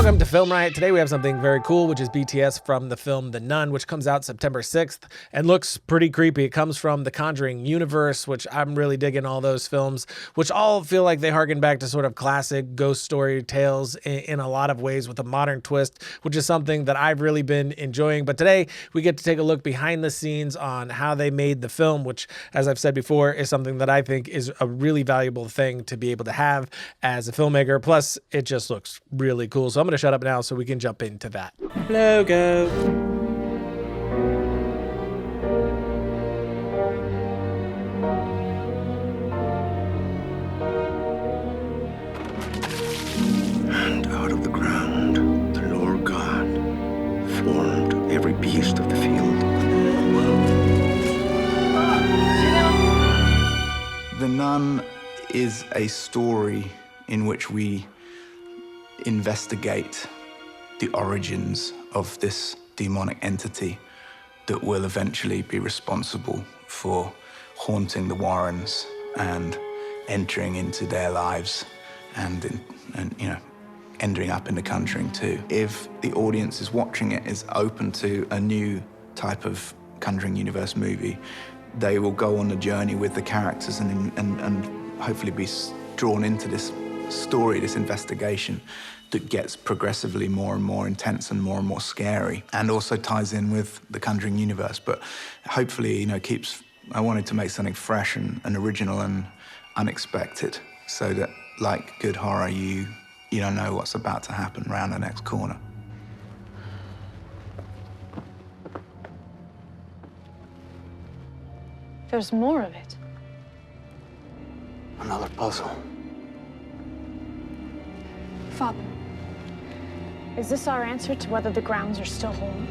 Welcome to Film Riot. Today we have something very cool, which is BTS from the film The Nun, which comes out September 6th and looks pretty creepy. It comes from the Conjuring universe, which I'm really digging all those films, which all feel like they harken back to sort of classic ghost story tales in a lot of ways with a modern twist, which is something that I've really been enjoying. But today we get to take a look behind the scenes on how they made the film, which, as I've said before, is something that I think is a really valuable thing to be able to have as a filmmaker. Plus, it just looks really cool. So I'm going to shut up now so we can jump into that. Logo. And out of the ground, the Lord God formed every beast of the field. The Nun is a story in which we investigate the origins of this demonic entity that will eventually be responsible for haunting the Warrens and entering into their lives and you know, ending up in The Conjuring too. If the audience is watching it is open to a new type of Conjuring universe movie, they will go on a journey with the characters and hopefully be drawn into this story, this investigation that gets progressively more and more intense and more scary, and also ties in with the Conjuring universe. But hopefully, you know, I wanted to make something fresh and original and unexpected, so that, like good horror, you don't know what's about to happen around the next corner. There's more of it. Another puzzle. Father, is this our answer to whether the grounds are still home?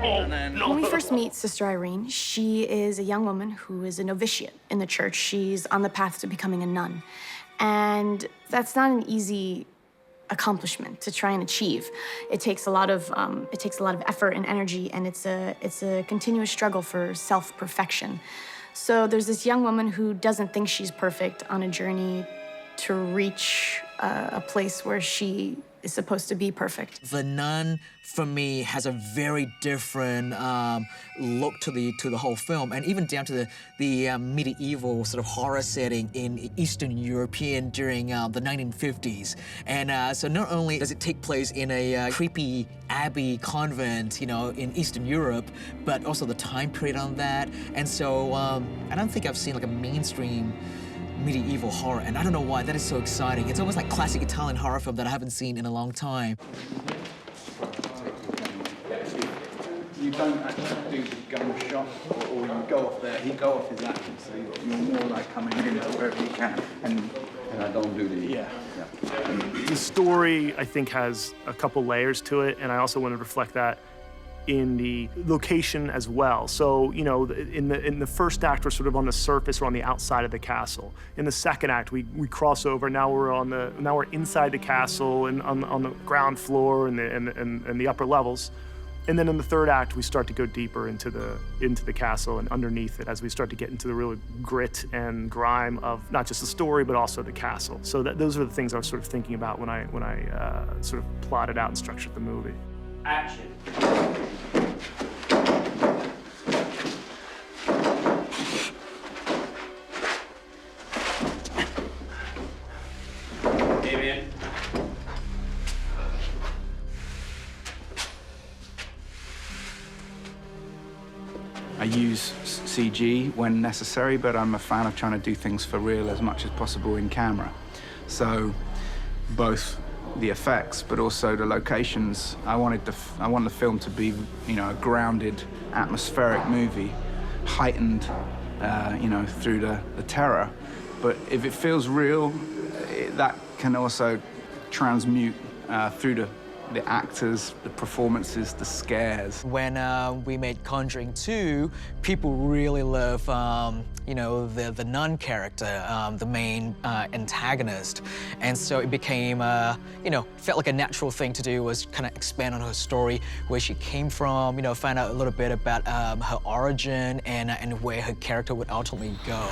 When we first meet Sister Irene, she is a young woman who is a novitiate in the church. She's on the path to becoming a nun. And that's not an easy accomplishment to try and achieve. It takes a lot of effort and energy, and it's a continuous struggle for self-perfection. So there's this young woman who doesn't think she's perfect on a journey to reach a place where she is supposed to be perfect. The Nun, for me, has a very different look to the whole film, and even down to the medieval sort of horror setting in Eastern European during the 1950s. And so not only does it take place in a creepy abbey convent, you know, in Eastern Europe, but also the time period on that. And so I don't think I've seen like a mainstream medieval horror, and I don't know why. That is so exciting. It's almost like classic Italian horror film that I haven't seen in a long time. You don't actually do the gun shot, or you go off there. He go off his action, so you're more like coming in wherever you can. And I don't do the yeah. The story, I think, has a couple layers to it, and I also want to reflect that in the location as well. So, you know, in the first act, we're sort of on the surface or on the outside of the castle. In the second act, we cross over. Now we're inside the castle and on the ground floor and the upper levels. And then in the third act, we start to go deeper into the castle and underneath it as we start to get into the real grit and grime of not just the story, but also the castle. So those are the things I was sort of thinking about when I sort of plotted out and structured the movie. Action. Damien. I use CG when necessary, but I'm a fan of trying to do things for real as much as possible in camera. So both the effects, but also the locations. I want the film to be, you know, a grounded, atmospheric movie, heightened, you know, through the terror. But if it feels real, that can also transmute through the actors, the performances, the scares. When we made Conjuring 2, people really love, you know, the nun character, the main antagonist. And so it became, you know, felt like a natural thing to do was kind of expand on her story, where she came from, you know, find out a little bit about her origin and where her character would ultimately go.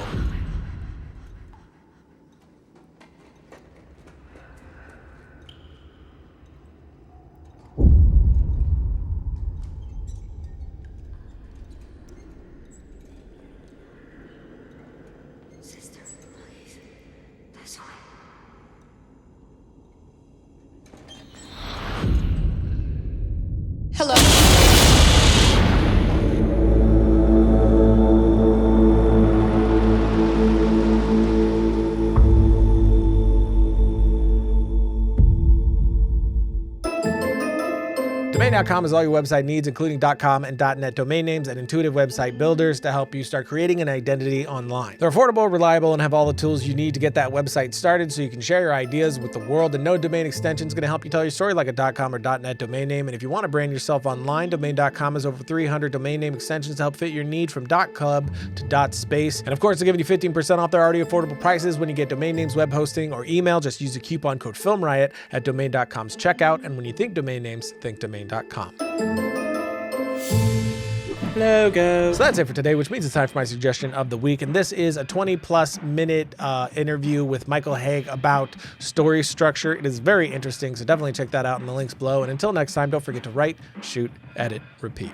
Domain.com is all your website needs, including .com and .net domain names and intuitive website builders to help you start creating an identity online. They're affordable, reliable, and have all the tools you need to get that website started so you can share your ideas with the world. And no domain extension is going to help you tell your story like a .com or .net domain name. And if you want to brand yourself online, Domain.com has over 300 domain name extensions to help fit your need from .club to .space. And of course, they're giving you 15% off their already affordable prices when you get domain names, web hosting, or email. Just use the coupon code FilmRiot at Domain.com's checkout. And when you think domain names, think Domain.com. Logo. So that's it for today, which means it's time for my suggestion of the week. And this is a 20-plus minute interview with Michael Haig about story structure. It is very interesting, so definitely check that out in the links below. And until next time, don't forget to write, shoot, edit, repeat.